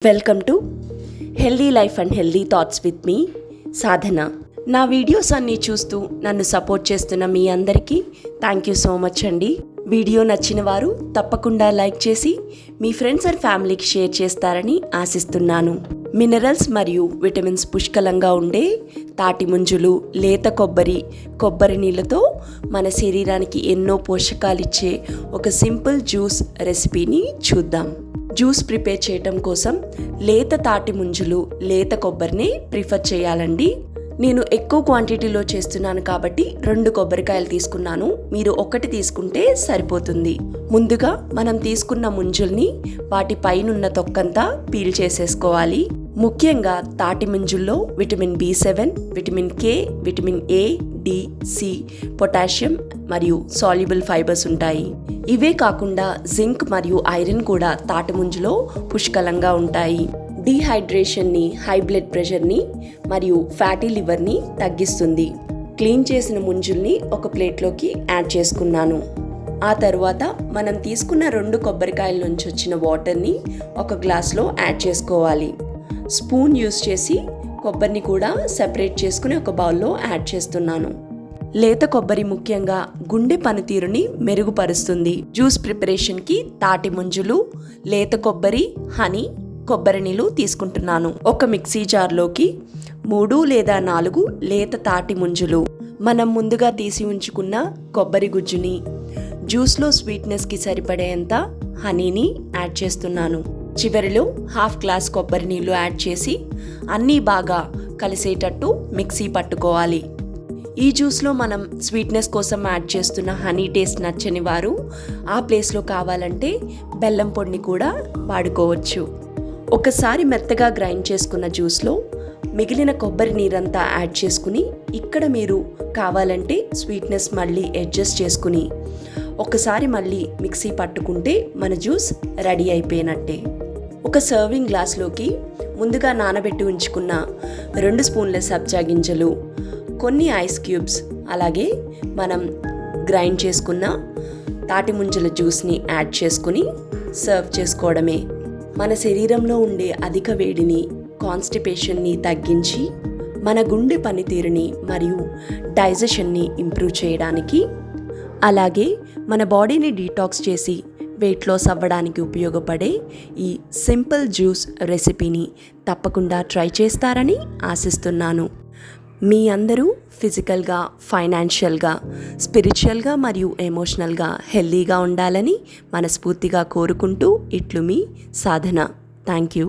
Welcome to healthy life and healthy thoughts with me Sadhana. నా videos అన్నీ చూస్తూ నన్ను సపోర్ట్ చేస్తున్న మీ అందరికీ థ్యాంక్ యూ సో మచ్ అండి. వీడియో నచ్చిన వారు తప్పకుండా లైక్ చేసి మీ ఫ్రెండ్స్ అండ్ ఫ్యామిలీకి షేర్ చేస్తారని ఆశిస్తున్నాను. మినరల్స్ మరియు విటమిన్స్ పుష్కలంగా ఉండే తాటి ముంజులు, లేత కొబ్బరి నీళ్ళతో మన శరీరానికి ఎన్నో పోషకాలు ఇచ్చే ఒక సింపుల్ జ్యూస్ రెసిపీని చూద్దాం. జ్యూస్ ప్రిపేర్ చేయటం కోసం లేత తాటి ముంజులు, లేత కొబ్బరిని ప్రిఫర్ చేయాలండి. నేను ఎక్కువ క్వాంటిటీలో చేస్తున్నాను కాబట్టి 2 కొబ్బరికాయలు తీసుకున్నాను. మీరు 1 తీసుకుంటే సరిపోతుంది. ముందుగా మనం తీసుకున్న ముంజుల్ని వాటి పైనున్న తొక్కంతా పీల్ చేసేసుకోవాలి. ముఖ్యంగా తాటి ముంజుల్లో vitamin B7, vitamin K, vitamin A, D, C, potassium మరియు సాల్యుబుల్ ఫైబర్స్ ఉంటాయి. ఇవే కాకుండా జింక్ మరియు ఐరన్ కూడా తాటి ముంజులో పుష్కలంగా ఉంటాయి. డీహైడ్రేషన్ని, హై బ్లడ్ ప్రెషర్ని మరియు ఫ్యాటీ లివర్ని తగ్గిస్తుంది. క్లీన్ చేసిన ముంజుల్ని ఒక ప్లేట్లోకి యాడ్ చేసుకున్నాను. ఆ తర్వాత మనం తీసుకున్న 2 కొబ్బరికాయల నుంచి వచ్చిన వాటర్ని ఒక గ్లాస్లో యాడ్ చేసుకోవాలి. స్పూన్ యూస్ చేసి కొబ్బరిని కూడా సెపరేట్ చేసుకుని ఒక బౌల్లో యాడ్ చేస్తున్నాను. లేత కొబ్బరి ముఖ్యంగా గుండె పనితీరుని మెరుగుపరుస్తుంది. జ్యూస్ ప్రిపరేషన్కి తాటి ముంజులు, లేత కొబ్బరి, హనీ, కొబ్బరి నీళ్ళు తీసుకుంటున్నాను. ఒక మిక్సీ జార్లోకి 3 లేదా 4 లేత తాటి ముంజులు, మనం ముందుగా తీసి ఉంచుకున్న కొబ్బరి గుజ్జుని, జ్యూస్లో స్వీట్నెస్కి సరిపడేంత హనీని యాడ్ చేస్తున్నాను. చివరిలో 1/2 గ్లాస్ కొబ్బరి నీళ్ళు యాడ్ చేసి అన్నీ బాగా కలిసేటట్టు మిక్సీ పట్టుకోవాలి. ఈ జ్యూస్లో మనం స్వీట్నెస్ కోసం యాడ్ చేస్తున్న హనీ టేస్ట్ నచ్చని వారు ఆ ప్లేస్లో కావాలంటే బెల్లం పొడిని కూడా వాడుకోవచ్చు. ఒకసారి మెత్తగా గ్రైండ్ చేసుకున్న జ్యూస్లో మిగిలిన కొబ్బరి నీరంతా యాడ్ చేసుకుని ఇక్కడ మీరు కావాలంటే స్వీట్నెస్ మళ్ళీ అడ్జస్ట్ చేసుకుని ఒకసారి మళ్ళీ మిక్సీ పట్టుకుంటే మన జ్యూస్ రెడీ అయిపోయినట్టే. ఒక సర్వింగ్ గ్లాస్లోకి ముందుగా నానబెట్టి ఉంచుకున్న 2 స్పూన్ల సబ్జా గింజలు, కొన్ని ఐస్ క్యూబ్స్, అలాగే మనం గ్రైండ్ చేసుకున్న తాటి ముంజల జ్యూస్ని యాడ్ చేసుకుని సర్వ్ చేసుకోవడమే. మన శరీరంలో ఉండే అధిక వేడిని, కాన్స్టిపేషన్ని తగ్గించి మన గుండె పనితీరుని మరియు డైజెషన్ని ఇంప్రూవ్ చేయడానికి, అలాగే మన బాడీని డీటాక్స్ చేసి వెయిట్ లాస్ అవ్వడానికి ఉపయోగపడే ఈ సింపుల్ జ్యూస్ రెసిపీని తప్పకుండా ట్రై చేస్తారని ఆశిస్తున్నాను. మీ అందరూ ఫిజికల్గా, ఫైనాన్షియల్గా, స్పిరిచువల్గా మరియు ఎమోషనల్గా హెల్దీగా ఉండాలని మనస్ఫూర్తిగా కోరుకుంటూ ఇట్లు మీ సాధన. Thank you.